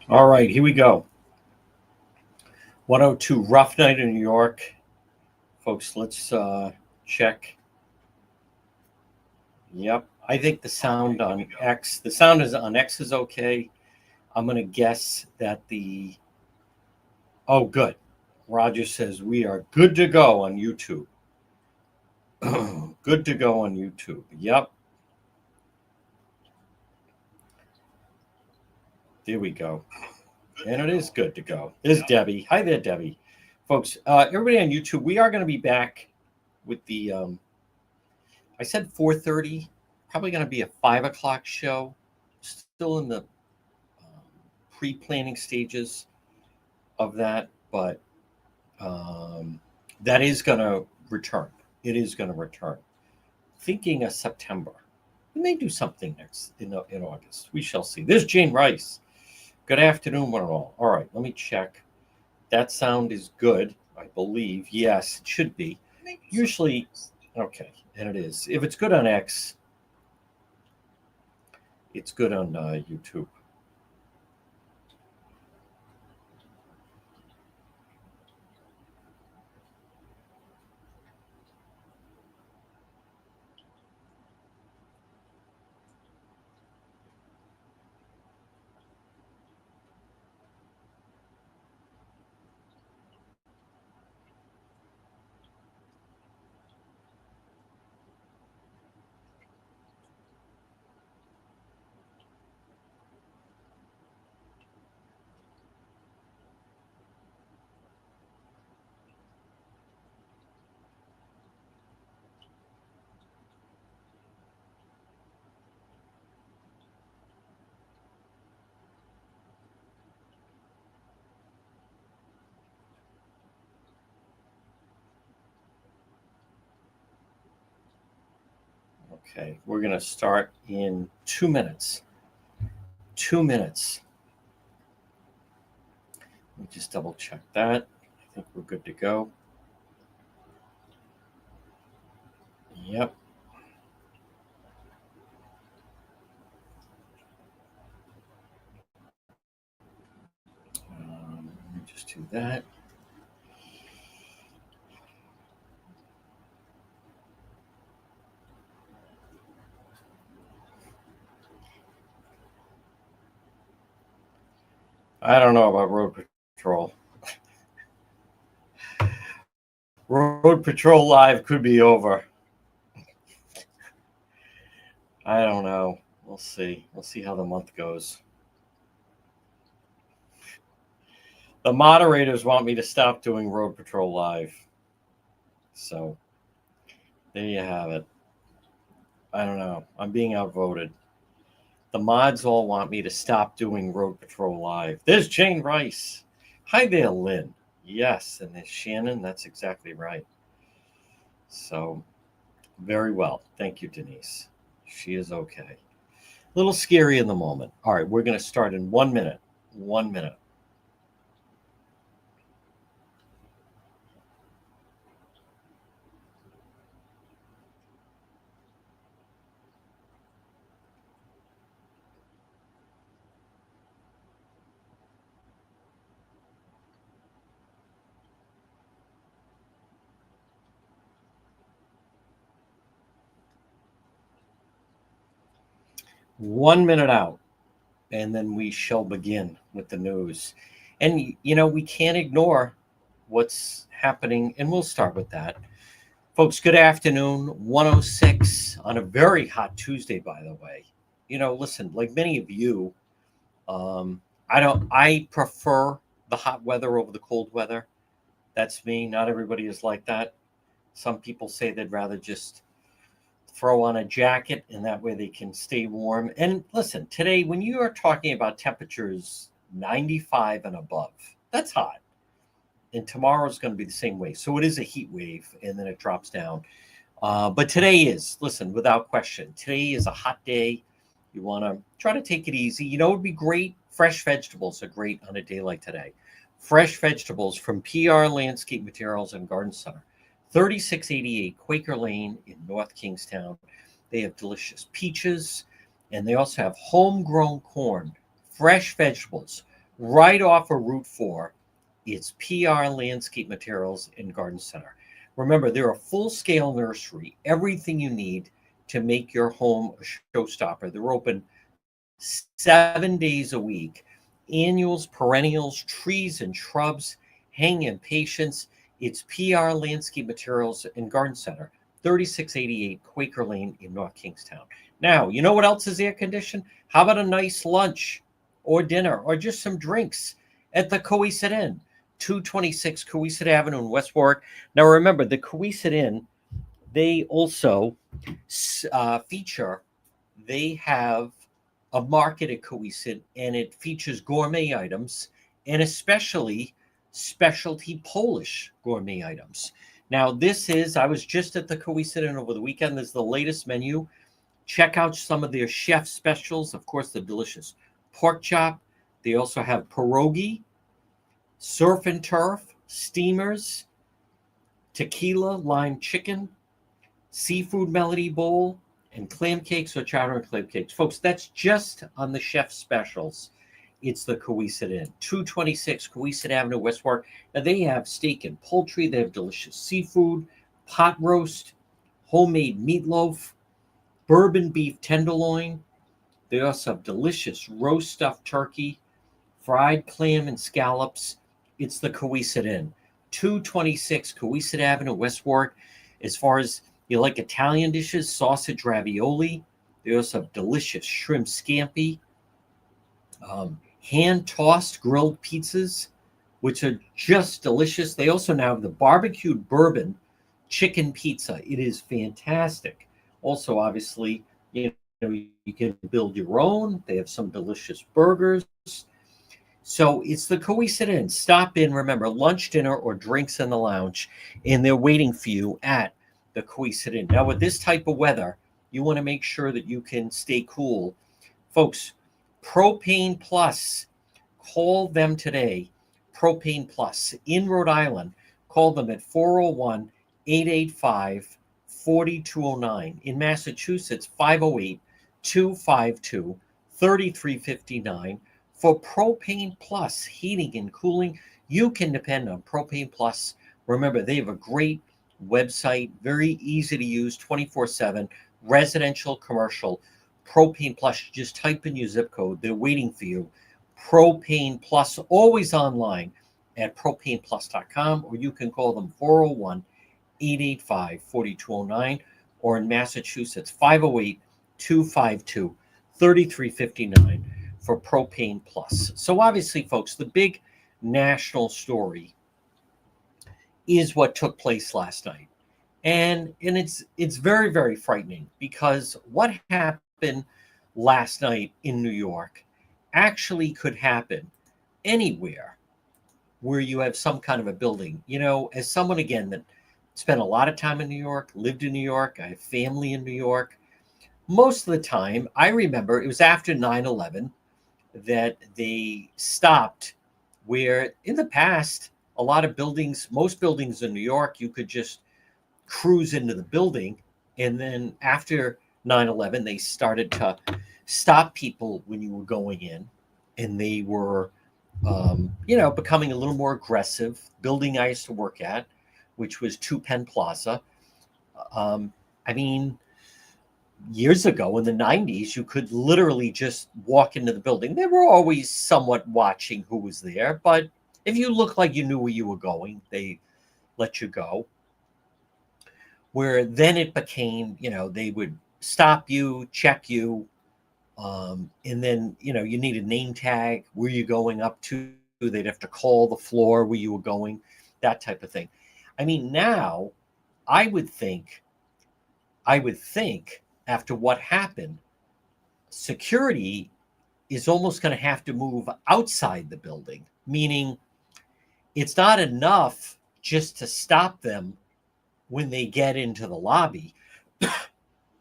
All right, here we go. 102 Rough Night in New York. Folks, let's check. Yep. I think the sound is on X is okay. I'm going to guess that oh, good. Roger says we are good to go on YouTube. Good to go on YouTube. Yep. There we go. And it is good to go. There's Debbie. Hi there, Debbie. Folks, everybody on YouTube, we are going to be back with I said 4:30, probably going to be a 5 o'clock show, still in the pre-planning stages of that, but um, that is going to return. It is going to return. Thinking of September. We may do something next in August. We shall see. There's Jane Rice. Good afternoon, one and all. All right, let me check. That sound is good, I believe. Yes, it should be. Usually, okay, and it is. If it's good on X, it's good on YouTube. Okay, we're going to start in 2 minutes. 2 minutes. Let me just double check that. I think we're good to go. Yep. Let me just do that. I don't know about Road Patrol. Road Patrol Live could be over. I don't know. We'll see. We'll see how the month goes. The moderators want me to stop doing Road Patrol Live. So there you have it. I don't know. I'm being outvoted. The mods all want me to stop doing Road Patrol Live. There's Jane Rice. Hi there, Lynn. Yes, and there's Shannon. That's exactly right. So, very well. Thank you, Denise. She is okay. A little scary in the moment. All right, we're going to start in 1 minute. 1 minute. One minute out, and then we shall begin with the news. And, we can't ignore what's happening, and we'll start with that. Folks, good afternoon. 106 on a very hot Tuesday, by the way. Listen, like many of you, I prefer the hot weather over the cold weather. That's me. Not everybody is like that. Some people say they'd rather just throw on a jacket and that way they can stay warm. And listen, today, when you are talking about temperatures 95 and above, that's hot. And tomorrow's going to be the same way. So it is a heat wave and then it drops down. But today is, listen, without question, today is a hot day. You want to try to take it easy. It would be great. Fresh vegetables are great on a day like today. Fresh vegetables from PR Landscape Materials and Garden Center, 3688 Quaker Lane in North Kingstown. They have delicious peaches, and they also have homegrown corn, fresh vegetables, right off of Route 4. It's PR Landscape Materials and Garden Center. Remember, they're a full scale nursery, everything you need to make your home a showstopper. They're open 7 days a week. Annuals, perennials, trees and shrubs, hang impatiens. It's PR Landscape Materials and Garden Center, 3688 Quaker Lane in North Kingstown. Now, you know what else is air conditioned? How about a nice lunch or dinner or just some drinks at the Coesit Inn, 226 Coesit Avenue in West Warwick? Now, remember, the Coesit Inn, they also feature, they have a market at Coesit, and it features gourmet items and especially specialty Polish gourmet items. Now, this is, I was just at the Coesit Inn over the weekend. This is the latest menu. Check out some of their chef specials. Of course, the delicious pork chop. They also have pierogi, surf and turf, steamers, tequila, lime chicken, seafood melody bowl, and clam cakes or chowder and clam cakes. Folks, that's just on the chef specials. It's the Coesit Inn, 226 Coesit Avenue, West Warwick. Now, they have steak and poultry. They have delicious seafood, pot roast, homemade meatloaf, bourbon beef tenderloin. They also have delicious roast stuffed turkey, fried clam and scallops. It's the Coesit Inn, 226 Coesit Avenue, West Warwick. As far as you like Italian dishes, sausage ravioli. They also have delicious shrimp scampi, hand-tossed grilled pizzas, which are just delicious. They also now have the barbecued bourbon chicken pizza. It is fantastic. Also, obviously, you can build your own. They have some delicious burgers. So it's the Coesit Inn. Stop in, remember, lunch, dinner, or drinks in the lounge, and they're waiting for you at the Coesit Inn. Now, with this type of weather, you want to make sure that you can stay cool. Folks, Propane Plus, call them today. Propane Plus in Rhode Island. Call them at 401 885 4209. In Massachusetts, 508 252 3359. For Propane Plus heating and cooling, you can depend on Propane Plus. Remember, they have a great website, very easy to use, 24/7, residential, commercial. Propane Plus, just type in your zip code. They're waiting for you. Propane Plus, always online at propaneplus.com, or you can call them 401 885 4209, or in Massachusetts, 508 252 3359 for Propane Plus. So obviously, folks, the big national story is what took place last night. And it's very, very frightening, because what happened last night in New York actually could happen anywhere where you have some kind of a building. As someone, again, that spent a lot of time in New York, lived in New York, I have family in New York. Most of the time, I remember it was after 9/11 that they stopped, where in the past, a lot of buildings, most buildings in New York, you could just cruise into the building. And then after 9/11, they started to stop people when you were going in, and they were, becoming a little more aggressive. Building I used to work at, which was 2 Penn Plaza. I mean, years ago in the 90s, you could literally just walk into the building. They were always somewhat watching who was there, but if you looked like you knew where you were going, they let you go. Where then it became, they would stop you, check you, and then, you need a name tag, where you going up to. They'd have to call the floor where you were going, that type of thing. I mean, now I would think after what happened, security is almost going to have to move outside the building, meaning it's not enough just to stop them when they get into the lobby.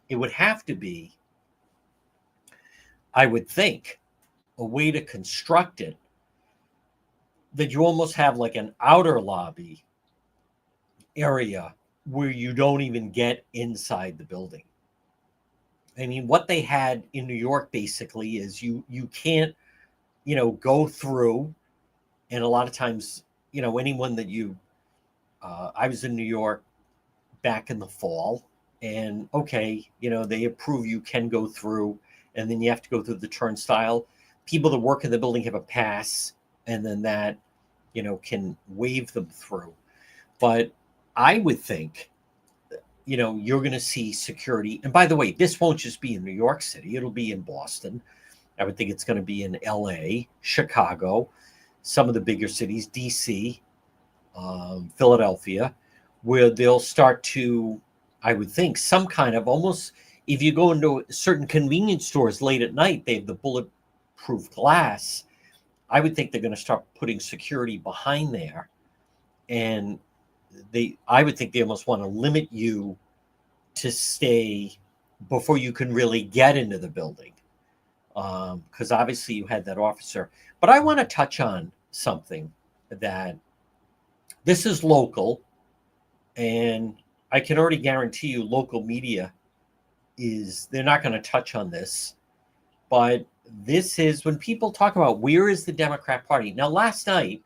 It would have to be, I would think, a way to construct it that you almost have like an outer lobby area where you don't even get inside the building. I mean, what they had in New York basically is you can't go through. And a lot of times, anyone that I was in New York back in the fall, and okay, they approve you can go through, and then you have to go through the turnstile. People that work in the building have a pass, and then that, can wave them through. But I would think, you're going to see security. And by the way, this won't just be in New York City, it'll be in Boston. I would think it's going to be in LA, Chicago, some of the bigger cities, DC, Philadelphia, where they'll start to, I would think, some kind of almost, if you go into certain convenience stores late at night, they have the bulletproof glass. I would think they're going to start putting security behind there. And I would think they almost want to limit you to stay before you can really get into the building. Because obviously you had that officer. But I want to touch on something that this is local, and I can already guarantee you local media they're not going to touch on this. But this is when people talk about where is the Democrat Party. Now, last night,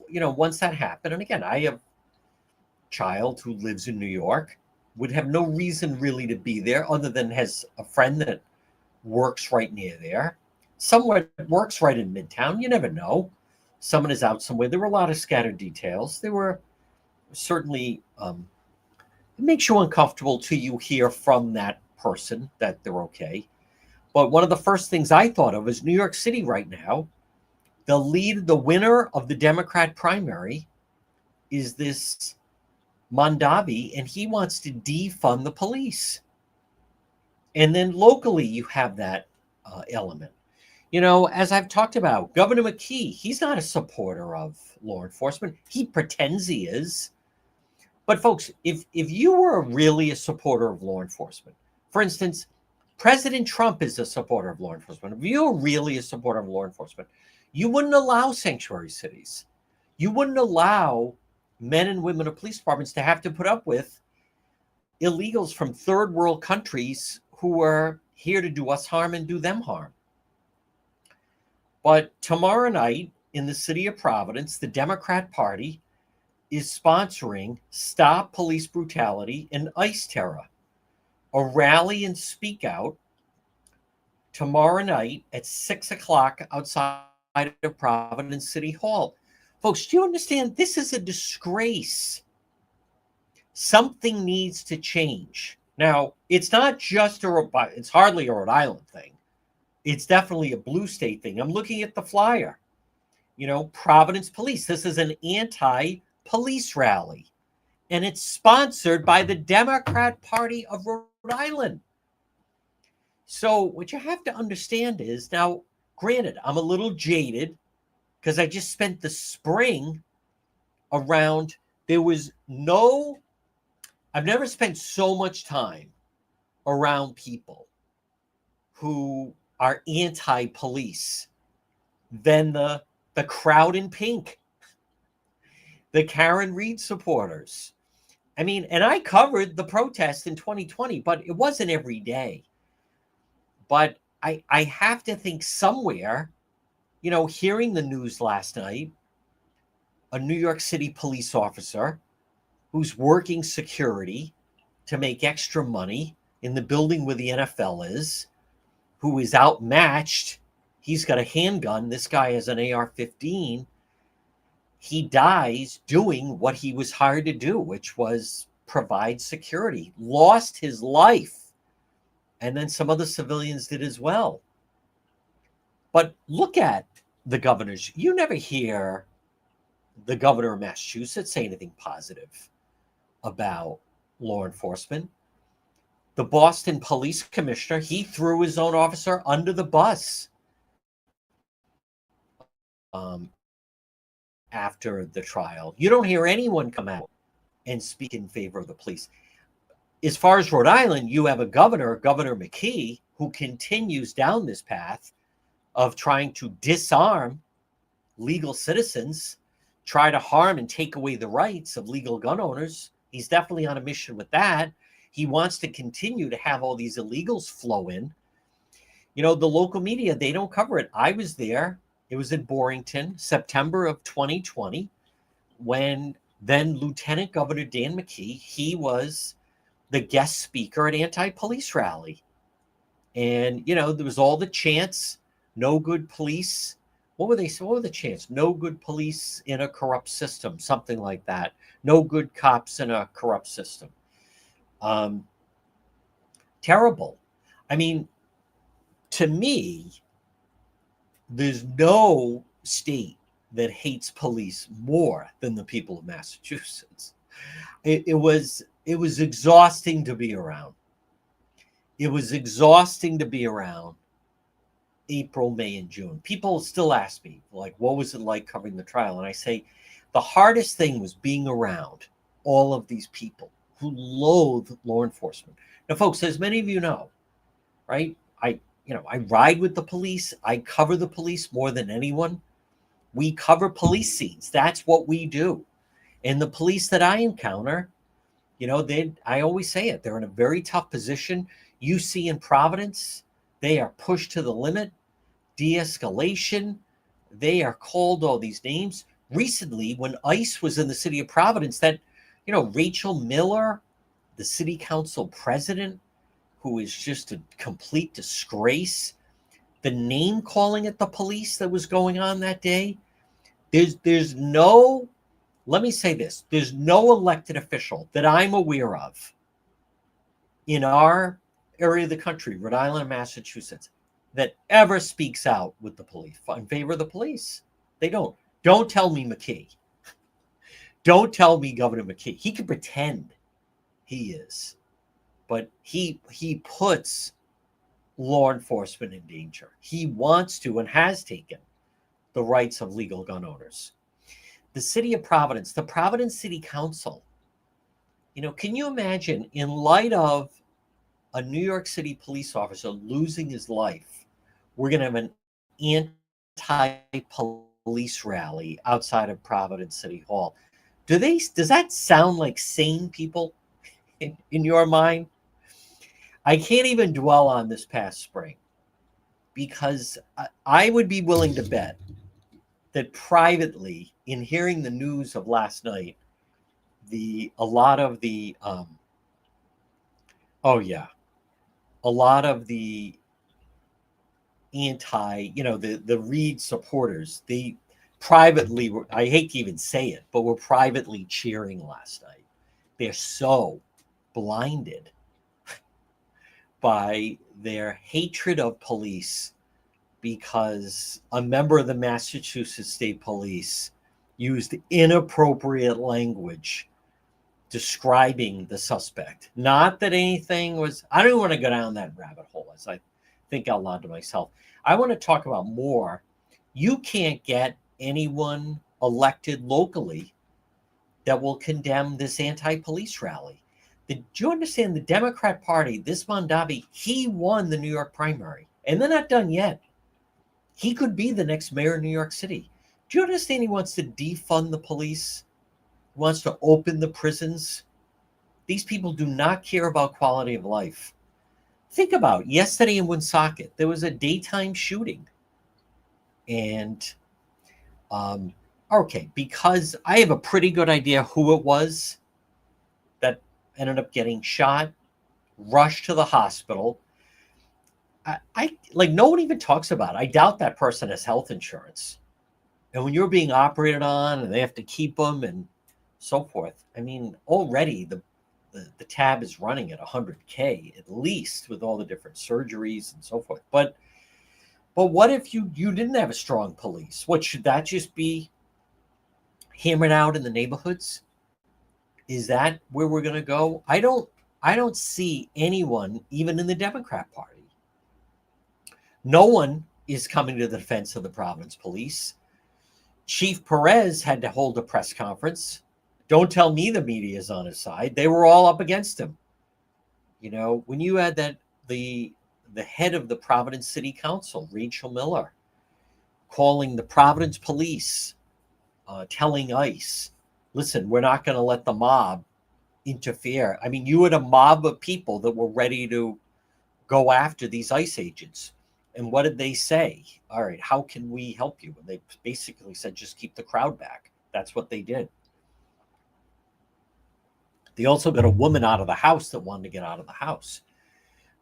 once that happened, and again, I have a child who lives in New York, would have no reason really to be there other than has a friend that works right near there. Someone works right in Midtown. You never know. Someone is out somewhere. There were a lot of scattered details. There were certainly, it makes you uncomfortable till you hear from that person that they're okay. But one of the first things I thought of is New York City right now. The winner of the Democrat primary is this Mondavi, and he wants to defund the police. And then locally, you have that element. As I've talked about, Governor McKee, he's not a supporter of law enforcement. He pretends he is. But folks, if you were really a supporter of law enforcement, for instance, President Trump is a supporter of law enforcement. If you're really a supporter of law enforcement, you wouldn't allow sanctuary cities. You wouldn't allow men and women of police departments to have to put up with illegals from third world countries who are here to do us harm and do them harm. But tomorrow night in the city of Providence, the Democrat Party is sponsoring Stop Police Brutality and ICE Terror, a rally and speak out tomorrow night at 6:00 outside of Providence City Hall. Folks, do you understand? This is a disgrace. Something needs to change. Now, it's not just it's hardly a Rhode Island thing. It's definitely a blue state thing. I'm looking at the flyer. Providence Police. This is an anti-police rally. And it's sponsored by the Democrat Party of Rhode Island. So what you have to understand is, now, granted, I'm a little jaded because I just spent the spring around, I've never spent so much time around people who are anti-police than the crowd in pink, the Karen Reed supporters. I mean, and I covered the protest in 2020, but it wasn't every day. But I have to think somewhere, hearing the news last night, a New York City police officer who's working security to make extra money in the building where the NFL is, who is outmatched. He's got a handgun. This guy has an AR-15. He dies doing what he was hired to do, which was provide security. Lost his life. And then some other civilians did as well. But look at the governors. You never hear the governor of Massachusetts say anything positive about law enforcement. The Boston police commissioner, he threw his own officer under the bus after the trial. You don't hear anyone come out and speak in favor of the police. As far as Rhode Island, you have a Governor McKee, who continues down this path of trying to disarm legal citizens, try to harm and take away the rights of legal gun owners. He's definitely on a mission with that. He wants to continue to have all these illegals flow in. The local media, they don't cover it. I was there. It was in Borrington, September of 2020, when then Lieutenant Governor Dan McKee, he was the guest speaker at anti-police rally. And, there was all the chants, no good police. What were they? What were the chants? No good police in a corrupt system, something like that. No good cops in a corrupt system. Terrible. I mean, to me, there's no state that hates police more than the people of Massachusetts. It was exhausting to be around. It was exhausting to be around April, May, and June. People still ask me, like, what was it like covering the trial? And I say, the hardest thing was being around all of these people who loathe law enforcement. Now, folks, as many of you know, right? I ride with the police. I cover the police more than anyone. We cover police scenes. That's what we do. And the police that I encounter, I always say it, they're in a very tough position. You see in Providence, they are pushed to the limit, de-escalation. They are called all these names. Recently, when ICE was in the city of Providence, that, Rachel Miller, the city council president, who is just a complete disgrace, the name calling at the police that was going on that day, there's no, let me say this, there's no elected official that I'm aware of in our area of the country, Rhode Island and Massachusetts, that ever speaks out with the police, in favor of the police. They don't. Don't tell me McKee. Don't tell me Governor McKee. He can pretend he is, but he puts law enforcement in danger. He wants to and has taken the rights of legal gun owners. The city of Providence, the Providence City Council, can you imagine, in light of a New York City police officer losing his life, we're going to have an anti-police rally outside of Providence City Hall. Does that sound like sane people in your mind? I can't even dwell on this past spring, because I would be willing to bet that privately, in hearing the news of last night, a lot of the the Reed supporters, they privately were, I hate to even say it, but were privately cheering last night. They're so blinded by their hatred of police because a member of the Massachusetts State Police used inappropriate language describing the suspect. Not that anything was, I don't want to go down that rabbit hole as I think out loud to myself. I want to talk about more. You can't get anyone elected locally that will condemn this anti-police rally. Do you understand the Democrat Party, this Mondavi, he won the New York primary, and they're not done yet. He could be the next mayor of New York City. Do you understand he wants to defund the police? He wants to open the prisons? These people do not care about quality of life. Think about yesterday in Woonsocket, there was a daytime shooting. And, because I have a pretty good idea who it was that ended up getting shot, rushed to the hospital. I no one even talks about it. I doubt that person has health insurance. And when you're being operated on and they have to keep them and so forth, I mean, already the tab is running at $100K at least with all the different surgeries and so forth. But what if you didn't have a strong police? What, should that just be hammered out in the neighborhoods? Is that where we're going to go? I don't see anyone, even in the Democrat Party. No one is coming to the defense of the Providence police. Chief Perez had to hold a press conference. Don't tell me the media is on his side. They were all up against him. When you had the head of the Providence City Council, Rachel Miller, calling the Providence police, telling ICE, listen, we're not going to let the mob interfere. I mean, you had a mob of people that were ready to go after these ICE agents. And what did they say? All right, how can we help you? And they basically said, just keep the crowd back. That's what they did. They also got a woman out of the house that wanted to get out of the house.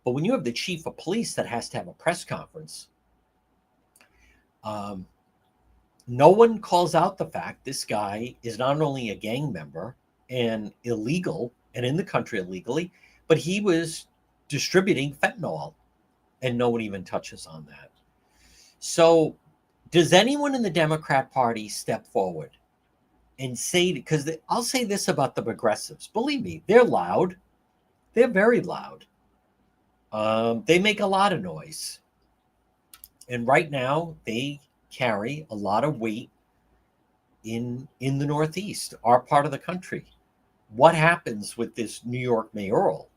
But when you have the chief of police that has to have a press conference, no one calls out the fact this guy is not only a gang member and illegal and in the country illegally, but he was distributing fentanyl, and no one even touches on that. So does anyone in the Democrat Party step forward and say, because I'll say this about the progressives, believe me, they're loud. They're very loud. They make a lot of noise. And right now they carry a lot of weight in the Northeast, our part of the country. What happens with this New York mayoral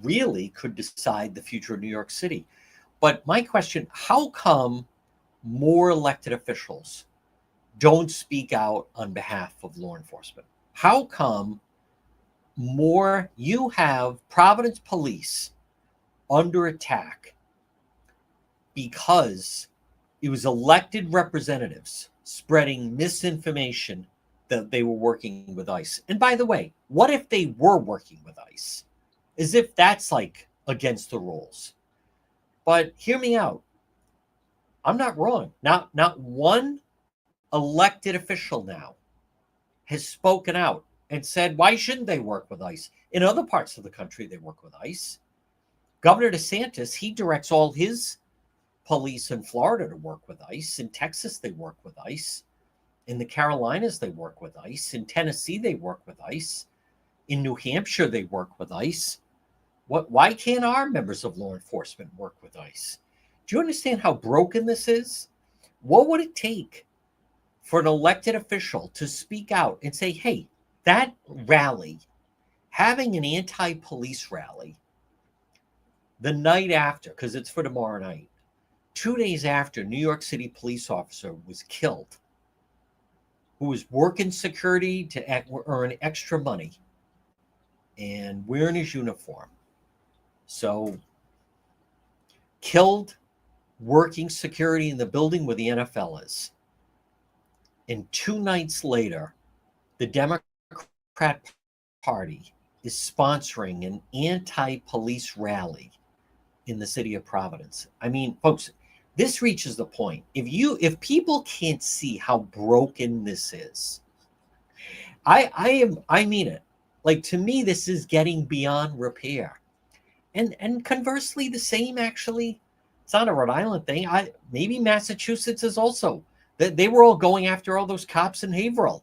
really could decide the future of New York City. But my question, how come more elected officials don't speak out on behalf of law enforcement? How come more you have Providence police under attack because it was elected representatives spreading misinformation that they were working with ICE? And by the way, what if they were working with ICE? As if that's like against the rules. But hear me out. I'm not wrong. Not one elected official now has spoken out and said, why shouldn't they work with ICE? In other parts of the country, they work with ICE. Governor DeSantis, he directs all his police in Florida to work with ICE. In Texas, they work with ICE. In the Carolinas, they work with ICE. In Tennessee, they work with ICE. In New Hampshire, they work with ICE. Why can't our members of law enforcement work with ICE? Do you understand how broken this is? What would it take for an elected official to speak out and say, hey, that rally, having an anti-police rally the night after, because it's for tomorrow night, 2 days after New York City police officer was killed, who was working security to earn extra money and wearing his uniform. So killed working security in the building where the NFL is. And 2 nights later, the Democrat Party is sponsoring an anti-police rally in the city of Providence. I mean, folks, this reaches the point. If people can't see how broken this is, I mean it. Like, to me, this is getting beyond repair. And conversely, the same actually, it's not a Rhode Island thing. Maybe Massachusetts is also. They were all going after all those cops in Haverhill.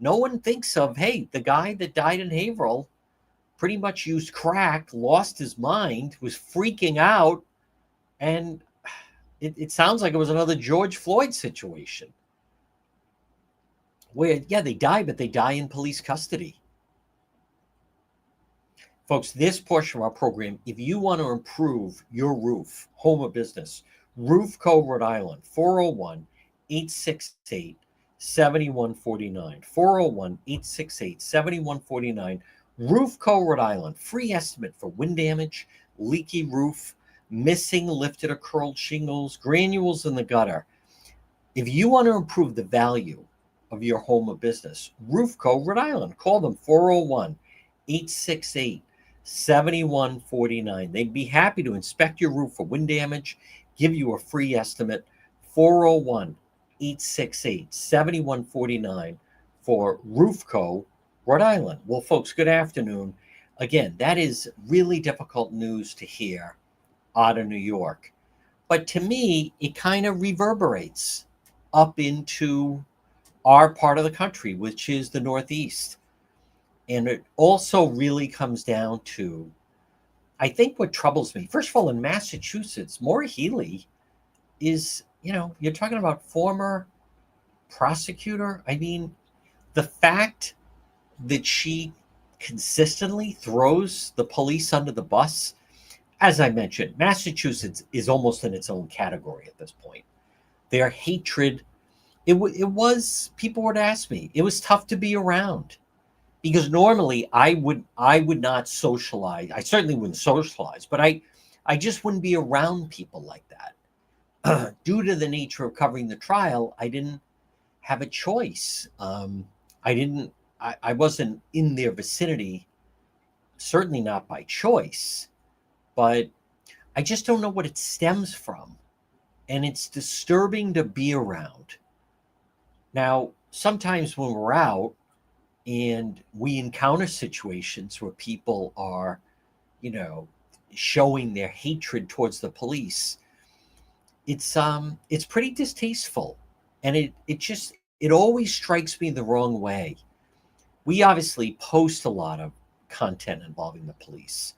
No one thinks of, hey, the guy that died in Haverhill pretty much used crack, lost his mind, was freaking out, and it sounds like it was another George Floyd situation. Where, yeah, they die, but they die in police custody. Folks, this portion of our program, if you want to improve your roof, home or business, Roof Co. Rhode Island, 401-868-7149. 401-868-7149. Roof Co. Rhode Island, free estimate for wind damage, leaky roof, missing lifted or curled shingles, granules in the gutter. If you want to improve the value of your home or business, Roof Co. Rhode Island, call them 401-868-7149. They'd be happy to inspect your roof for wind damage, give you a free estimate. 401-868-7149 for Roof Co. Rhode Island. Well, folks, good afternoon. Again, that is really difficult news to hear out of New York. But to me, it kind of reverberates up into our part of the country, which is the Northeast. And it also really comes down to, I think what troubles me, first of all, in Massachusetts, Maura Healey is, you're talking about former prosecutor. I mean, the fact that she consistently throws the police under the bus, as I mentioned, Massachusetts is almost in its own category at this point. Their hatred, it was, people would ask me, it was tough to be around. Because normally I would not socialize. I certainly wouldn't socialize, but I I just wouldn't be around people like that. Due to the nature of covering the trial, I didn't have a choice. I didn't. I wasn't in their vicinity, certainly not by choice, but I just don't know what it stems from, and it's disturbing to be around. Now, sometimes when we're out and we encounter situations where people are, you know, showing their hatred towards the police, it's pretty distasteful, and it always strikes me the wrong way. We obviously post a lot of content involving the police,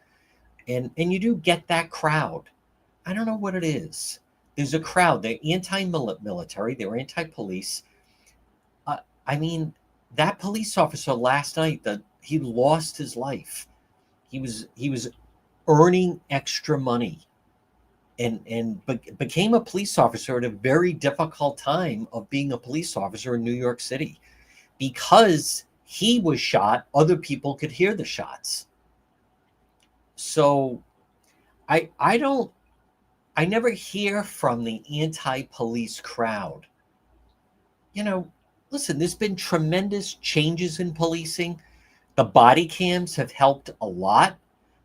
and you do get that crowd. I don't know what it is. There's a crowd. They're anti-military. They're anti-police. I mean, that police officer last night, that he lost his life. He was earning extra money, and became a police officer at a very difficult time of being a police officer in New York City. Because he was shot, other people could hear the shots. So I don't I never hear from the anti-police crowd. You know, listen, there's been tremendous changes in policing. The body cams have helped a lot.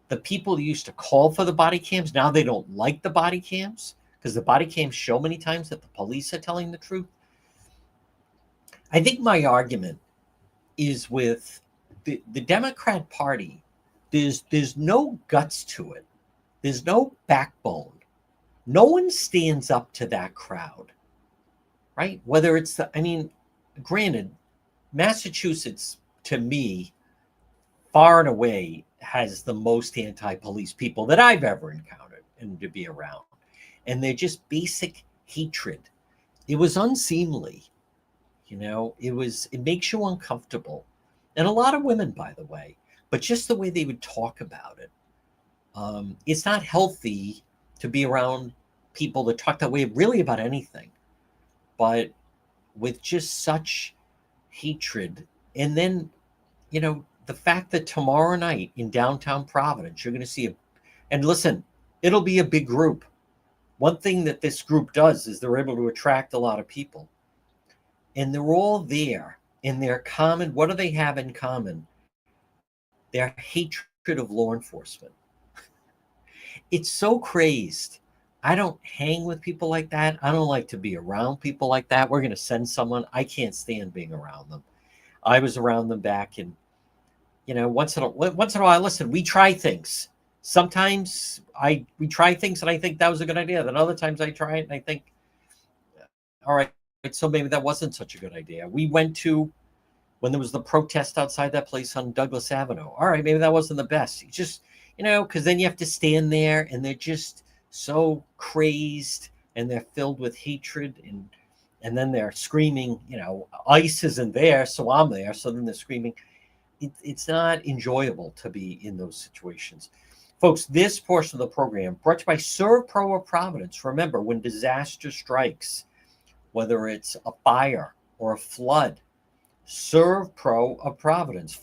The people who used to call for the body cams, now they don't like the body cams because the body cams show many times that the police are telling the truth. I think my argument is with the Democrat Party. There's no guts to it. There's no backbone. No one stands up to that crowd, right? Whether it's granted, Massachusetts, to me, far and away has the most anti-police people that I've ever encountered and to be around. And they're just basic hatred. It was unseemly. It makes you uncomfortable. And a lot of women, by the way, but just the way they would talk about it. It's not healthy to be around people that talk that way really about anything, but with just such hatred. And then, the fact that tomorrow night in downtown Providence, you're going to see and listen, it'll be a big group. One thing that this group does is they're able to attract a lot of people. And they're all there in their common, what do they have in common? Their hatred of law enforcement. It's so crazed. I don't hang with people like that. I don't like to be around people like that. We're going to send someone. I can't stand being around them. I was around them back in, once in a while, listen, we try things. Sometimes we try things and I think that was a good idea. Then other times I try it and I think, all right, so maybe that wasn't such a good idea. We went to, when there was the protest outside that place on Douglas Avenue. All right, maybe that wasn't the best. You just, because then you have to stand there and they're just so crazed and they're filled with hatred and then they're screaming, ICE isn't there, so I'm there. So then they're screaming. It's not enjoyable to be in those situations. Folks, this portion of the program brought to you by ServPro of Providence. Remember, when disaster strikes, whether it's a fire or a flood, ServPro of Providence,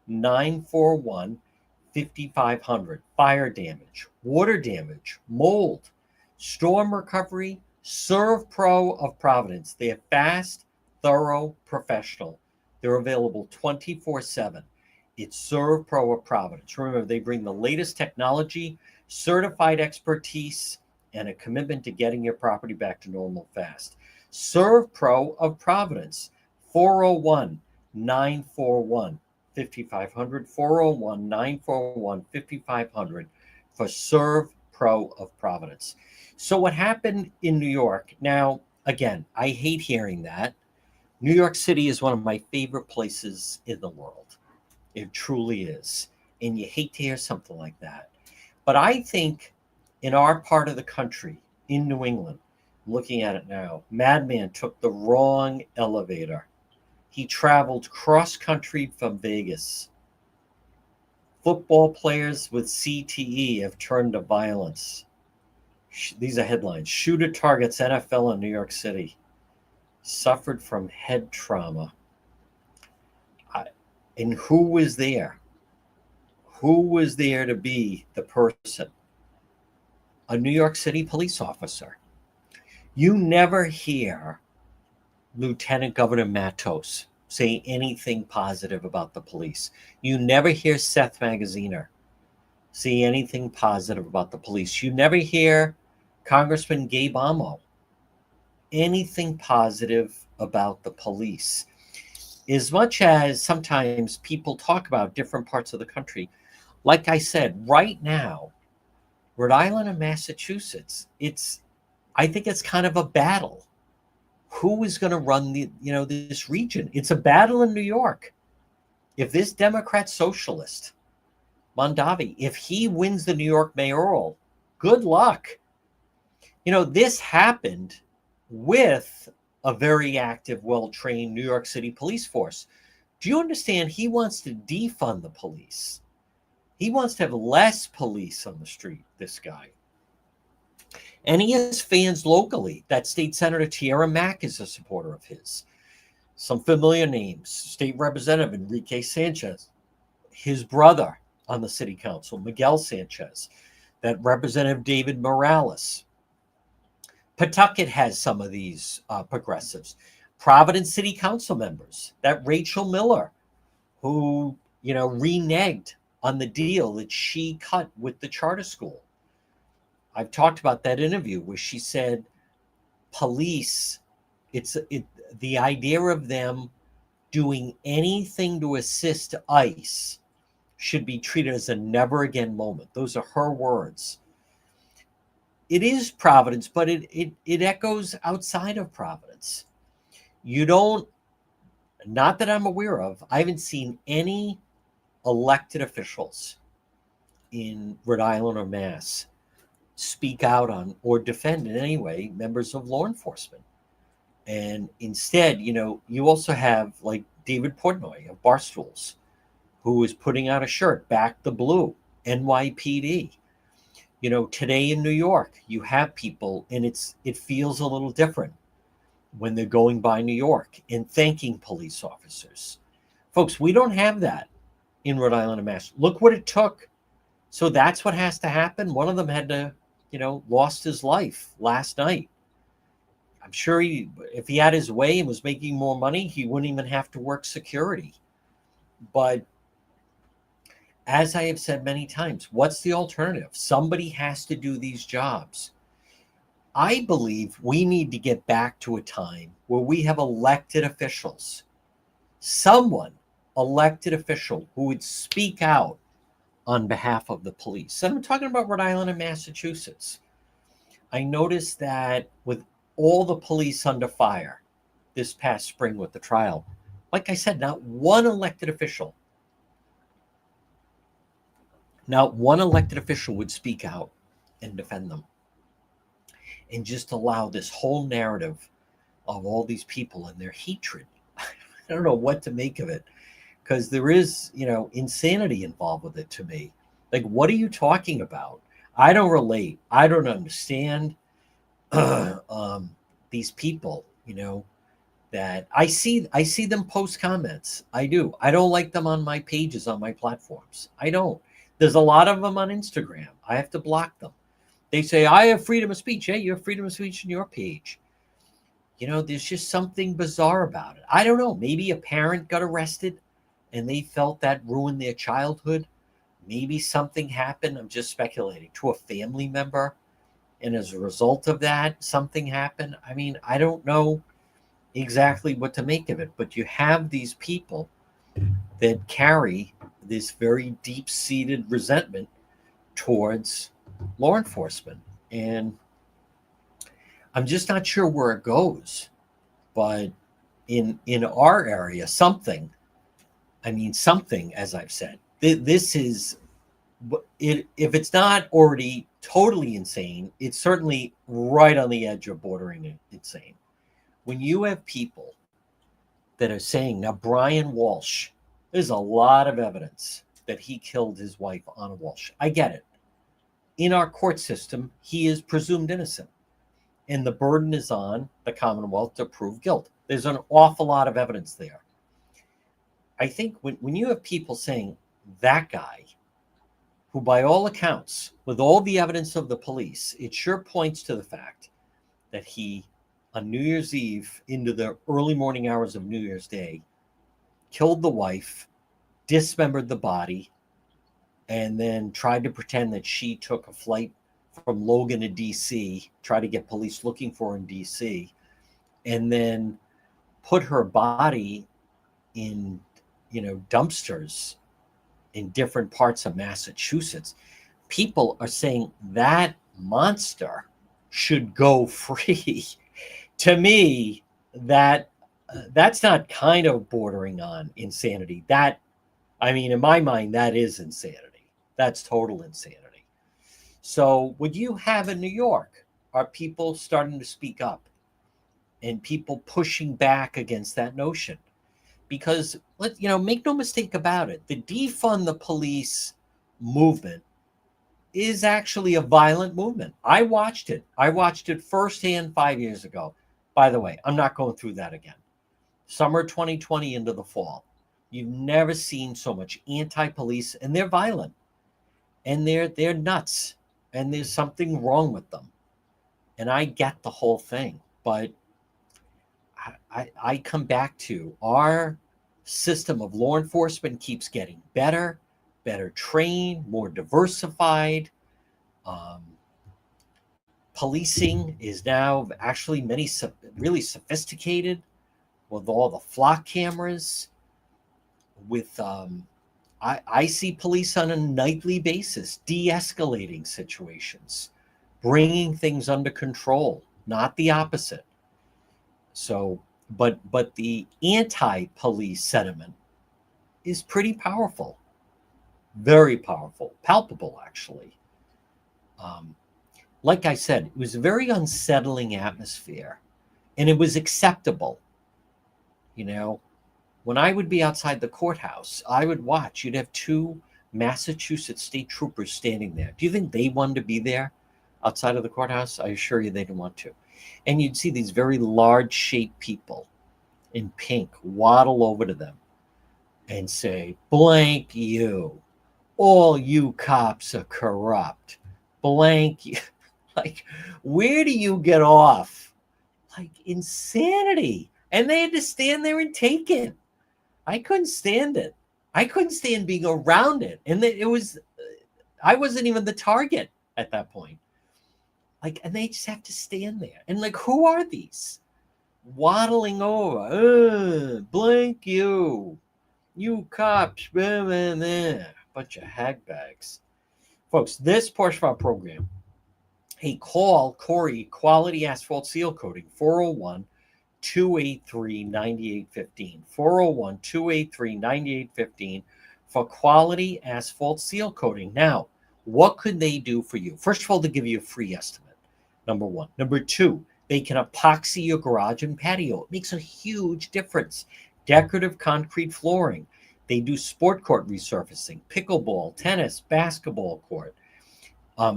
401-941-5500. Fire damage, water damage, mold, storm recovery, ServPro of Providence. They are fast, thorough, professional. They're available 24/7. It's ServPro of Providence. Remember, they bring the latest technology, certified expertise, and a commitment to getting your property back to normal fast. ServPro of Providence, 401-941-5500, 401-941-5500 for ServPro of Providence. So what happened in New York? Now, again, I hate hearing that. New York City is one of my favorite places in the world. It truly is. And you hate to hear something like that. But I think in our part of the country, in New England, looking at it now, Madman took the wrong elevator. He traveled cross country from Vegas. Football players with CTE have turned to violence. These are headlines. Shooter targets NFL in New York City. Suffered from head trauma. And who was there? Who was there to be the person? a New York City police officer. You never hear Lieutenant Governor Matos say anything positive about the police. You never hear Seth Magaziner say anything positive about the police. You never hear Congressman Gabe Amo anything positive about the police. As much as sometimes people talk about different parts of the country, like I said, right now, Rhode Island and Massachusetts, I think it's kind of a battle. Who is going to run this region? It's a battle in New York. If this Democrat socialist, Mondavi, if he wins the New York mayoral, good luck. This happened with a very active, well-trained New York City police force. Do you understand? He wants to defund the police. He wants to have less police on the street, this guy. And he has fans locally. That State Senator Tierra Mack is a supporter of his. Some familiar names: State Representative Enrique Sanchez, his brother on the city council, Miguel Sanchez, that Representative David Morales. Pawtucket has some of these progressives. Providence City Council members, that Rachel Miller, who, reneged on the deal that she cut with the charter school. I've talked about that interview where she said police, the idea of them doing anything to assist ICE should be treated as a never again moment. Those are her words. It is Providence, but it echoes outside of Providence. Not that I'm aware of, I haven't seen any elected officials in Rhode Island or Mass speak out on or defend in any way members of law enforcement. And instead, you also have like David Portnoy of Barstools, who is putting out a shirt, Back the Blue, NYPD. Today in New York, you have people, and it feels a little different when they're going by New York and thanking police officers. Folks, we don't have that in Rhode Island and Mass. Look what it took. So that's what has to happen. One of them had to, lost his life last night. I'm sure if he had his way and was making more money, he wouldn't even have to work security. But as I have said many times, what's the alternative? Somebody has to do these jobs. I believe we need to get back to a time where we have elected officials, someone elected official who would speak out on behalf of the police. And I'm talking about Rhode Island and Massachusetts. I noticed that with all the police under fire this past spring with the trial, like I said, not one elected official would speak out and defend them, and just allow this whole narrative of all these people and their hatred. I don't know what to make of it, because there is, insanity involved with it to me. Like, what are you talking about? I don't relate. I don't understand these people, that I see them post comments. I do. I don't like them on my pages, on my platforms. I don't. There's a lot of them on Instagram. I have to block them. They say, I have freedom of speech. Hey, you have freedom of speech on your page. There's just something bizarre about it. I don't know. Maybe a parent got arrested and they felt that ruined their childhood. Maybe something happened, I'm just speculating, to a family member. And as a result of that, something happened. I mean, I don't know exactly what to make of it, but you have these people that carry this very deep-seated resentment towards law enforcement. And I'm just not sure where it goes. But in our area, something, as I've said, this is, if it's not already totally insane, it's certainly right on the edge of bordering insane. When you have people that are saying, now Brian Walsh, there's a lot of evidence that he killed his wife, Anna Walsh. I get it. In our court system, he is presumed innocent, and the burden is on the Commonwealth to prove guilt. There's an awful lot of evidence there. I think when you have people saying that guy, who, by all accounts, with all the evidence of the police, it sure points to the fact that he, on New Year's Eve into the early morning hours of New Year's Day, killed the wife, dismembered the body, and then tried to pretend that she took a flight from Logan to DC, tried to get police looking for her in DC, and then put her body in, dumpsters in different parts of Massachusetts. People are saying that monster should go free. To me, that's not kind of bordering on insanity. In my mind, that is insanity. That's total insanity. So, what you have in New York are people starting to speak up and people pushing back against that notion. Because make no mistake about it, the defund the police movement is actually a violent movement. I watched it firsthand 5 years ago. By the way, I'm not going through that again. Summer 2020 into the fall. You've never seen so much anti-police, and they're violent, and they're nuts, and there's something wrong with them. And I get the whole thing, but I come back to our system of law enforcement keeps getting better trained, more diversified. Policing is now actually really sophisticated with all the flock cameras. With I see police on a nightly basis de-escalating situations, bringing things under control, not the opposite. So, but the anti-police sentiment is pretty powerful, very powerful, palpable actually. Like I said, it was a very unsettling atmosphere, and it was acceptable. When I would be outside the courthouse, I would watch. You'd have two Massachusetts state troopers standing there. Do you think they wanted to be there outside of the courthouse? I assure you they didn't want to. And you'd see these very large-shaped people in pink waddle over to them and say, blank you. All you cops are corrupt. Blank you. Like, where do you get off? Like, insanity. And they had to stand there and take it. I couldn't stand it. I couldn't stand being around it. And I wasn't even the target at that point. Like, and they just have to stand there. And like, who are these? Waddling over. Blank you. You cops. Blah, blah, blah. Bunch of hagbags. Folks, this portion of our program, hey, call Corey Quality Asphalt Seal Coating, 401-283-9815. 401-283-9815 for quality asphalt seal coating. Now, what could they do for you? First of all, they give you a free estimate, number one. Number two, they can epoxy your garage and patio. It makes a huge difference. Decorative concrete flooring. They do sport court resurfacing, pickleball, tennis, basketball court.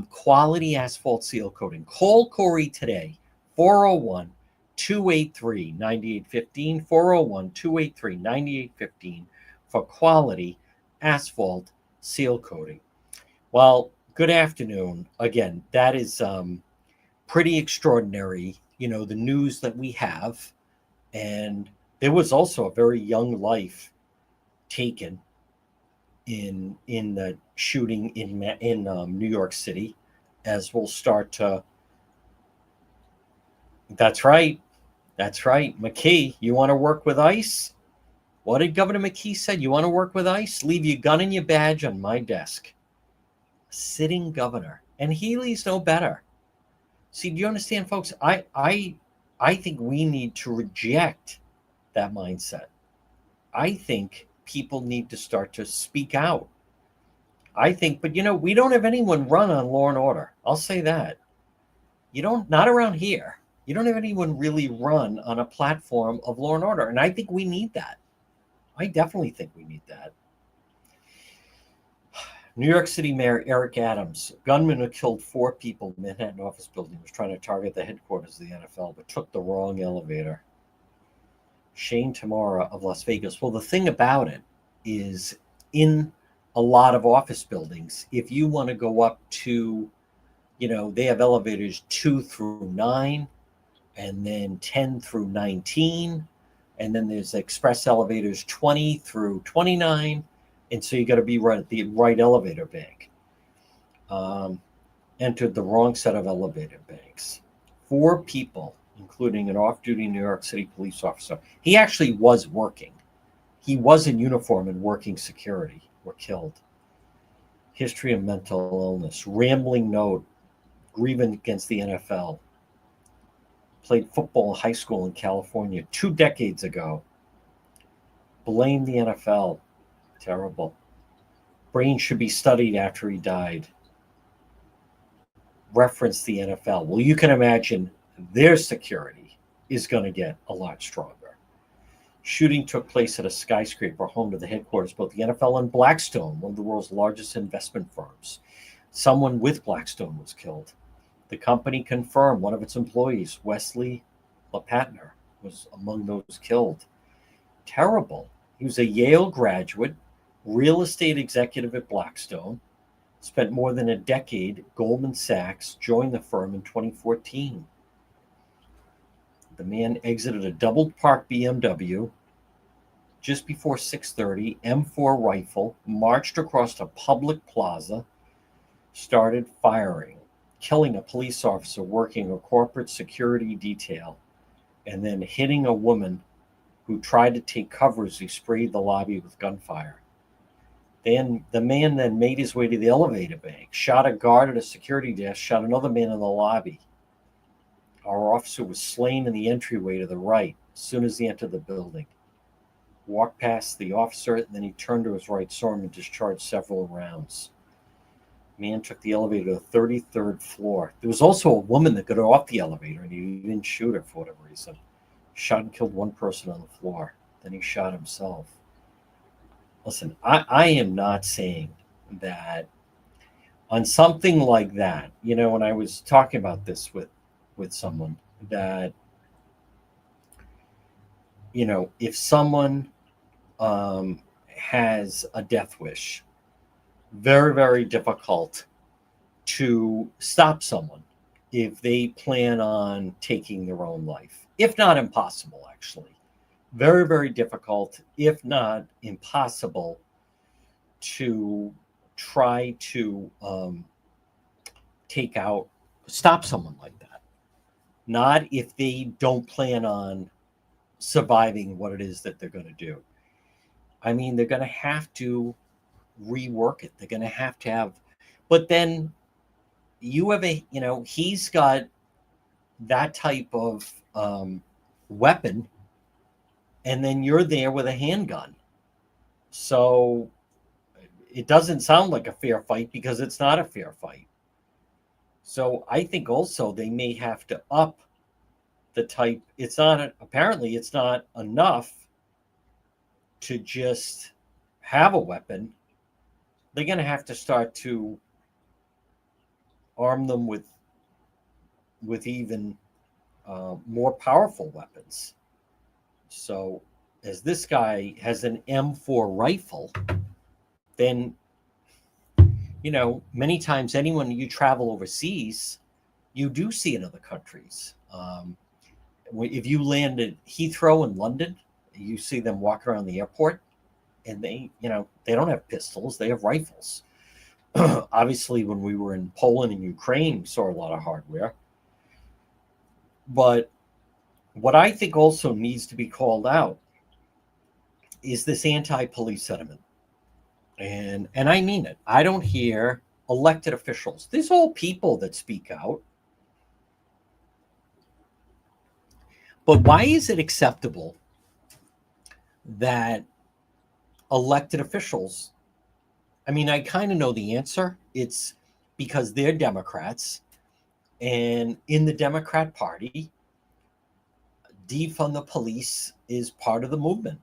Quality asphalt seal coating. Call Corey today, 401-283-9815, 401-283-9815 for quality asphalt seal coating. Well, good afternoon. Again, that is pretty extraordinary, the news that we have. And there was also a very young life taken in the shooting in New York City, as we'll start to. That's right. McKee, you want to work with ICE? What did Governor McKee say? You want to work with ICE? Leave your gun and your badge on my desk. Sitting governor, and Healy's no better. See, do you understand, folks? I think we need to reject that mindset. I think people need to start to speak out. I think, but we don't have anyone run on law and order. I'll say that. Not around here. You don't have anyone really run on a platform of law and order. And I think we need that. I definitely think we need that. New York City Mayor Eric Adams, gunman who killed 4 people in Manhattan office building, was trying to target the headquarters of the NFL, but took the wrong elevator. Shane Tamara of Las Vegas. Well, the thing about it is, in a lot of office buildings. If you want to go up to, they have elevators 2 through 9, and then 10 through 19, and then there's express elevators 20 through 29, and so you got to be right at the right elevator bank. Entered the wrong set of elevator banks. 4 people, including an off-duty New York City police officer. He actually was working. He was in uniform and working security, were killed. History of mental illness. Rambling note. Grievance against the NFL. Played football in high school in California 2 decades ago. Blamed the NFL. Terrible. Brain should be studied after he died. Referenced the NFL. Well, you can imagine their security is going to get a lot stronger. Shooting took place at a skyscraper home to the headquarters of both the NFL and Blackstone, one of the world's largest investment firms. Someone with Blackstone was killed. The company confirmed one of its employees, Wesley LePatner, was among those killed. Terrible. He was a Yale graduate, real estate executive at Blackstone, spent more than a decade at Goldman Sachs, joined the firm in 2014. The man exited a double-parked BMW just before 6:30, M4 rifle, marched across a public plaza, started firing, killing a police officer working a corporate security detail, and then hitting a woman who tried to take cover as he sprayed the lobby with gunfire. Then the man then made his way to the elevator bank, shot a guard at a security desk, shot another man in the lobby. Our officer was slain in the entryway to the right as soon as he entered the building. Walked past the officer, and then he turned to his right, saw him, and discharged several rounds. Man took the elevator to the 33rd floor. There was also a woman that got off the elevator, and he didn't shoot her for whatever reason. Shot and killed one person on the floor. Then he shot himself. Listen, I am not saying that on something like that, when I was talking about this with someone, that, if someone has a death wish, very, very difficult to stop someone if they plan on taking their own life, if not impossible, actually. Very, very difficult, if not impossible, to try to stop someone like that. Not if they don't plan on surviving what it is that they're going to do. I mean, they're going to have to rework it. They're going to have, but then you have he's got that type of weapon, and then you're there with a handgun. So it doesn't sound like a fair fight, because it's not a fair fight. So I think also they may have to up the type. Apparently it's not enough to just have a weapon. They're going to have to start to arm them with even more powerful weapons. So as this guy has an M4 rifle, then, many times anyone you travel overseas, you do see in other countries. If you land at Heathrow in London, you see them walk around the airport, and they don't have pistols, they have rifles. Obviously, when we were in Poland and Ukraine, we saw a lot of hardware. But what I think also needs to be called out is this anti-police sentiment. And I mean it. I don't hear elected officials. These are all people that speak out. But why is it acceptable that elected officials, I kind of know the answer. It's because they're Democrats, and in the Democrat Party, defund the police is part of the movement.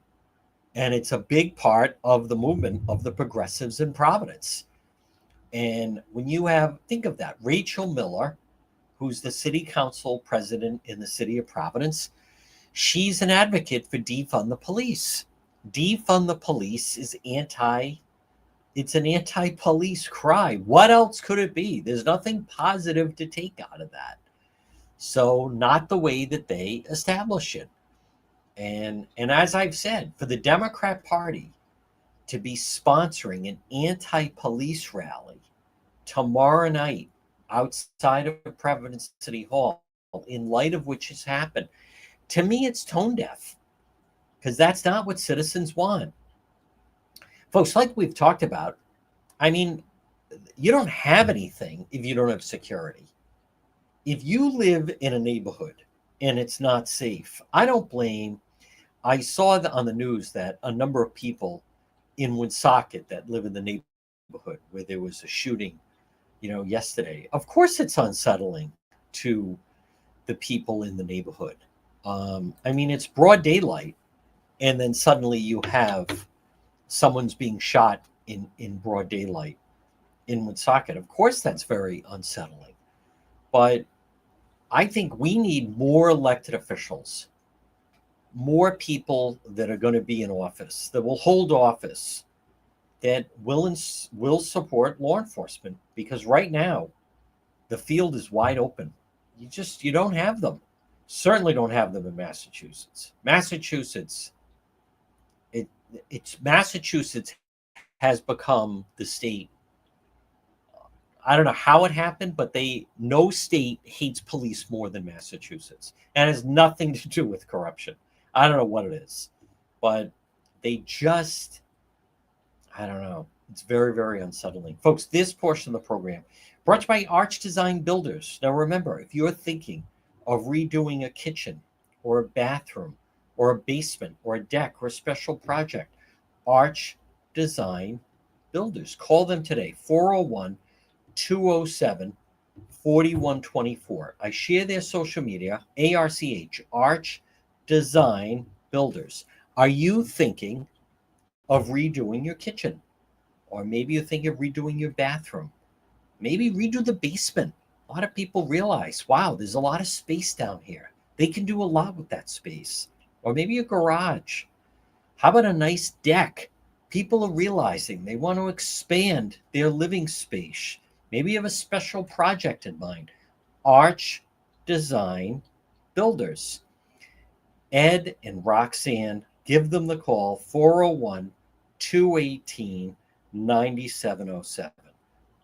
And it's a big part of the movement of the progressives in Providence. And when you think of that, Rachel Miller, who's the city council president in the city of Providence, she's an advocate for defund the police. Defund the police is It's an anti-police cry. What else could it be? There's nothing positive to take out of that. So not the way that they establish it. And as I've said, for the Democrat Party to be sponsoring an anti-police rally tomorrow night outside of Providence City Hall, in light of which has happened, to me it's tone deaf, because that's not what citizens want. Folks, like we've talked about, I mean, you don't have anything if you don't have security. If you live in a neighborhood and it's not safe, I don't blame. I saw on the news that a number of people in Woonsocket that live in the neighborhood where there was a shooting, yesterday. Of course, it's unsettling to the people in the neighborhood. I mean, it's broad daylight, and then suddenly you have someone's being shot in broad daylight in Woonsocket. Of course, that's very unsettling. But I think we need more elected officials, more people that are going to be in office, that will hold office, that will support law enforcement, because right now the field is wide open. You don't have them. Certainly don't have them in Massachusetts. Massachusetts has become the state. I don't know how it happened, but no state hates police more than Massachusetts. And it has nothing to do with corruption. I don't know what it is, but they just, I don't know. It's very, very unsettling. Folks, this portion of the program brought to you by Arch Design Builders. Now remember, if you're thinking of redoing a kitchen or a bathroom or a basement or a deck or a special project, Arch Design Builders. Call them today, 401-207-4124. I share their social media, ARCH, Arch Design Builders. Are you thinking of redoing your kitchen? Or maybe you're thinking of redoing your bathroom. Maybe redo the basement. A lot of people realize, wow, there's a lot of space down here. They can do a lot with that space. Or maybe a garage. How about a nice deck? People are realizing they want to expand their living space. Maybe you have a special project in mind. Arch Design Builders. Ed and Roxanne, give them the call, 401-218-9707.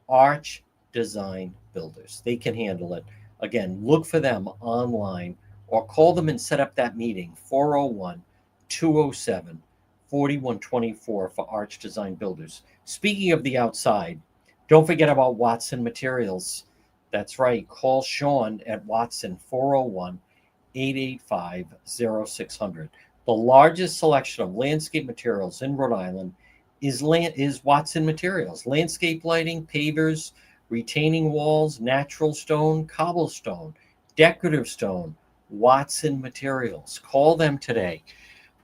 Arch Design Builders. They can handle it. Again, look for them online or call them and set up that meeting, 401-207-4124 for Arch Design Builders. Speaking of the outside, don't forget about Watson Materials. That's right. Call Sean at Watson, 401-885-0600. The largest selection of landscape materials in Rhode Island is Watson Materials. Landscape lighting, pavers, retaining walls, natural stone, cobblestone, decorative stone. Watson Materials. Call them today.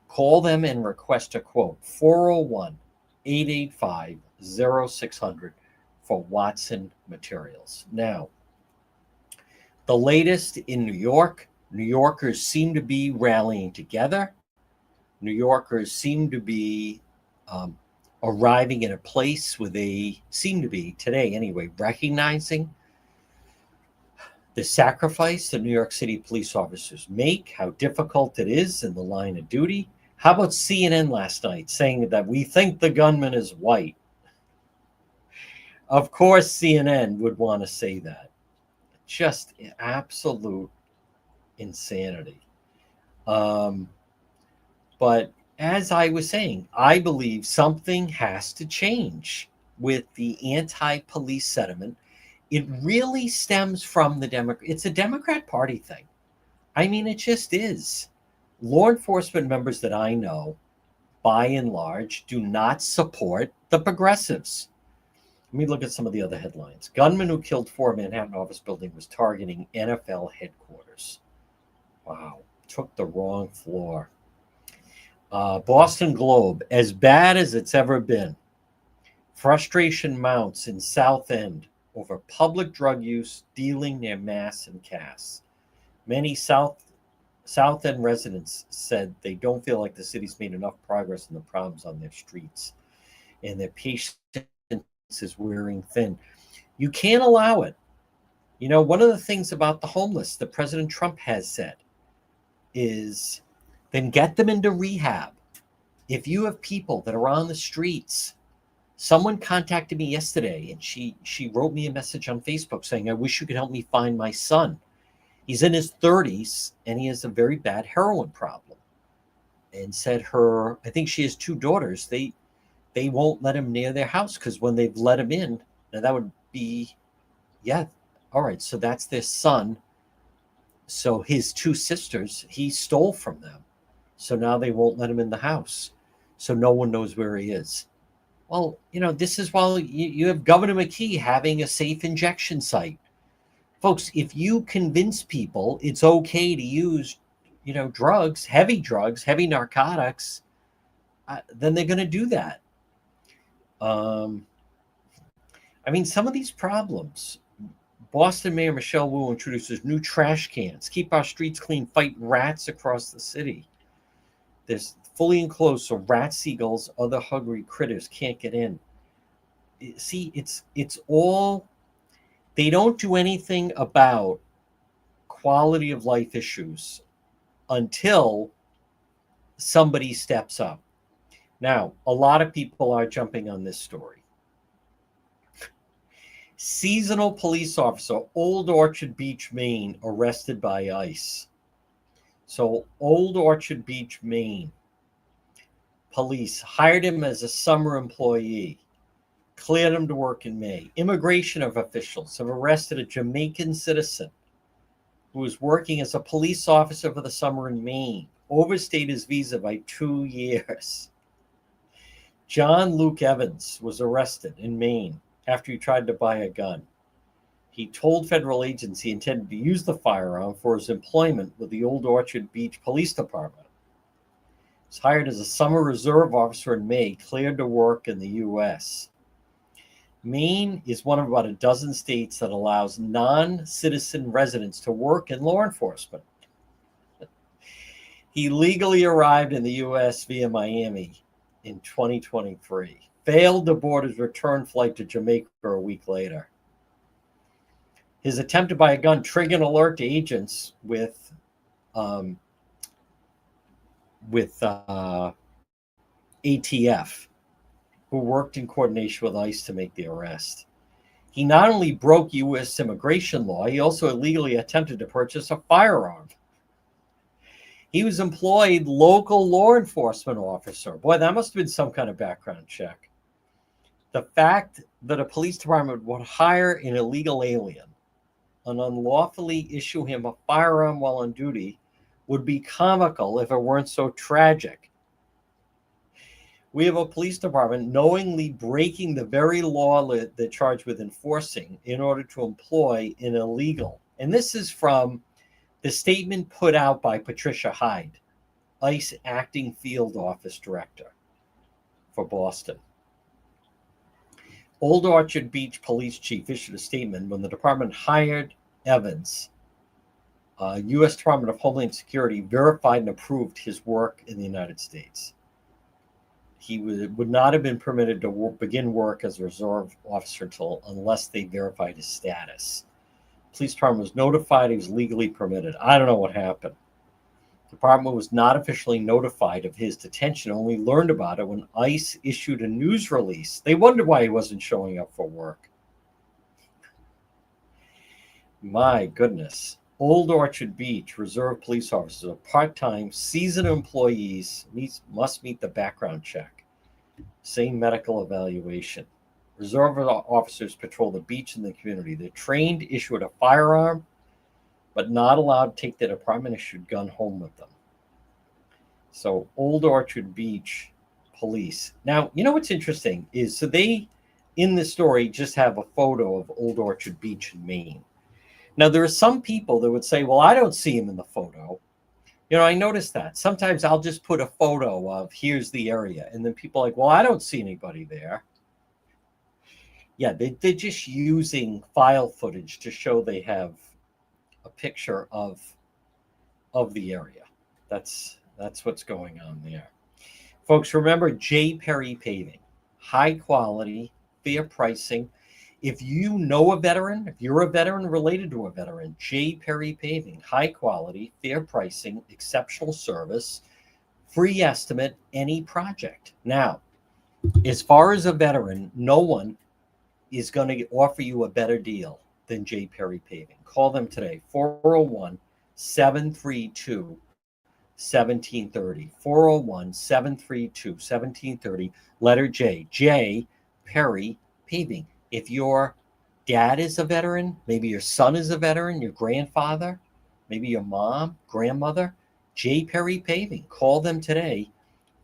Call them and request a quote, 401-885-0600 for Watson Materials. Now, the latest in New York, New Yorkers seem to be rallying together. New Yorkers seem to be arriving in a place where they seem to be, today anyway, recognizing the sacrifice that New York City police officers make, how difficult it is in the line of duty. How about CNN last night saying that we think the gunman is white? Of course, CNN would want to say that. Just absolute insanity. But as I was saying, I believe something has to change with the anti-police sentiment. It really stems from the Democrat. It's a Democrat Party thing. I mean, it just is. Law enforcement members that I know, by and large, do not support the progressives. Let me look at some of the other headlines. Gunman who killed 4 Manhattan office building was targeting NFL headquarters. Wow, took the wrong floor. Boston Globe, as bad as it's ever been. Frustration mounts in South End over public drug use, dealing near Mass and Cass. Many South End residents said they don't feel like the city's made enough progress on the problems on their streets, and they're patiently is wearing thin. You can't allow it. You know, one of the things about the homeless that President Trump has said is then get them into rehab. If you have people that are on the streets, someone contacted me yesterday and she wrote me a message on Facebook saying, I wish you could help me find my son. He's in his 30s and he has a very bad heroin problem. And said I think she has 2 daughters. They won't let him near their house because when they've let him in, now that would be, yeah, all right, so that's their son. So his 2 sisters, he stole from them. So now they won't let him in the house. So no one knows where he is. Well, you know, this is while you have Governor McKee having a safe injection site. Folks, if you convince people it's okay to use, you know, drugs, heavy narcotics, then they're going to do that. I mean, some of these problems. Boston Mayor Michelle Wu introduces new trash cans. Keep our streets clean, fight rats across the city. There's fully enclosed so rats, seagulls, other hungry critters can't get in. See, it's all, they don't do anything about quality of life issues until somebody steps up. Now, a lot of people are jumping on this story. Seasonal police officer, Old Orchard Beach, Maine, arrested by ICE. So Old Orchard Beach, Maine, police hired him as a summer employee, cleared him to work in May. Immigration officials have arrested a Jamaican citizen who was working as a police officer for the summer in Maine, overstayed his visa by 2 years. John Luke Evans was arrested in Maine after he tried to buy a gun. He told federal agents he intended to use the firearm for his employment with the Old Orchard Beach Police Department. He was hired as a summer reserve officer in May, cleared to work in the U.S. Maine is one of about a dozen states that allows non-citizen residents to work in law enforcement. He legally arrived in the U.S. via Miami in 2023. Failed to board his return flight to Jamaica a week later. His attempt to buy a gun triggered an alert to agents with ATF, who worked in coordination with ICE to make the arrest. He not only broke U.S. immigration law, he also illegally attempted to purchase a firearm. He was employed local law enforcement officer. Boy, that must have been some kind of background check. The fact that a police department would hire an illegal alien and unlawfully issue him a firearm while on duty would be comical if it weren't so tragic. We have a police department knowingly breaking the very law that they're charged with enforcing in order to employ an illegal. And this is from the statement put out by Patricia Hyde, ICE acting field office director for Boston. Old Orchard Beach police chief issued a statement when the department hired Evans. U.S. Department of Homeland Security verified and approved his work in the United States. He would not have been permitted to begin work as a reserve officer unless they verified his status. Police department was notified he was legally permitted. I don't know what happened. The department was not officially notified of his detention, only learned about it when ICE issued a news release. They wondered why he wasn't showing up for work. My goodness. Old Orchard Beach Reserve police officers are part-time seasoned employees must meet the background check. Same medical evaluation. Reserve officers patrol the beach and the community. They're trained to issue a firearm, but not allowed to take their department-issued gun home with them. So Old Orchard Beach police. Now, you know what's interesting is, so they, in the story, just have a photo of Old Orchard Beach in Maine. Now, there are some people that would say, well, I don't see him in the photo. You know, I noticed that. Sometimes I'll just put a photo of, here's the area. And then people are like, well, I don't see anybody there. Yeah, they're just using file footage to show they have a picture of the area. That's what's going on there. Folks, remember J. Perry Paving. High quality, fair pricing. If you know a veteran, if you're a veteran related to a veteran, J. Perry Paving, high quality, fair pricing, exceptional service, free estimate, any project. Now, as far as a veteran, no one is going to offer you a better deal than J. Perry Paving. Call them today, 401 732 1730. 401 732 1730. Letter J. J. Perry Paving. If your dad is a veteran, maybe your son is a veteran, your grandfather, maybe your mom, grandmother, J. Perry Paving. Call them today,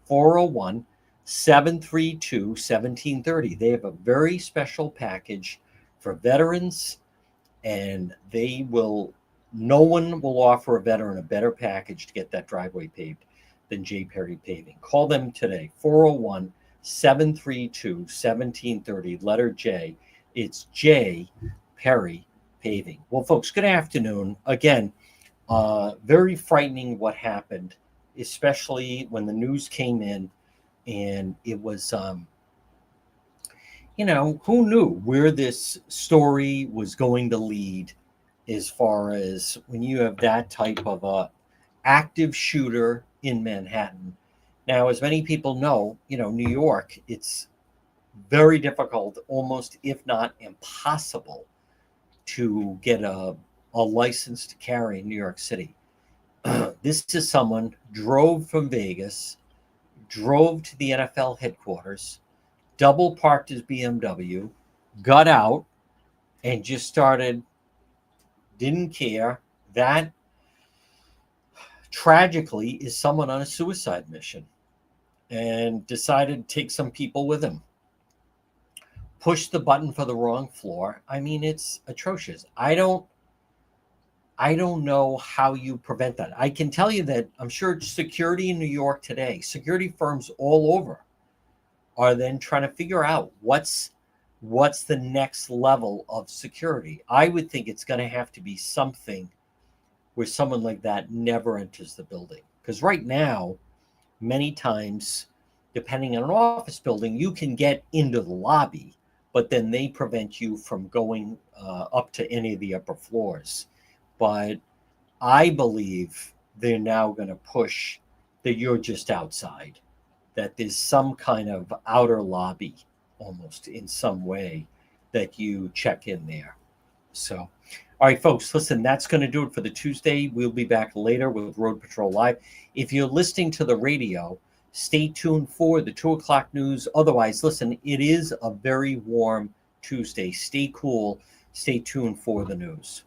401 732 1730. They have a very special package for veterans, and no one will offer a veteran a better package to get that driveway paved than J. Perry Paving. Call them today, 401 732 1730, letter J. It's J. Perry Paving. Well, folks, good afternoon. Again, very frightening what happened, especially when the news came in, and it was, who knew where this story was going to lead, as far as when you have that type of a active shooter in Manhattan. Now, as many people know, New York, it's very difficult, almost if not impossible, to get a license to carry in New York City. This is someone drove from Vegas, drove to the NFL headquarters, double parked his BMW, got out, and just started, didn't care. That tragically is someone on a suicide mission, and decided to take some people with him. Pushed the button for the wrong floor. I mean, it's atrocious. I don't know how you prevent that. I can tell you that I'm sure security in New York today, security firms all over, are then trying to figure out what's the next level of security. I would think it's going to have to be something where someone like that never enters the building. Because right now, many times, depending on an office building, you can get into the lobby, but then they prevent you from going up to any of the upper floors. But I believe they're now going to push that you're just outside, that there's some kind of outer lobby almost in some way that you check in there. So, all right, folks, listen, that's going to do it for the Tuesday. We'll be back later with Road Patrol Live. If you're listening to the radio, stay tuned for the 2 o'clock news. Otherwise, listen, it is a very warm Tuesday. Stay cool. Stay tuned for the news.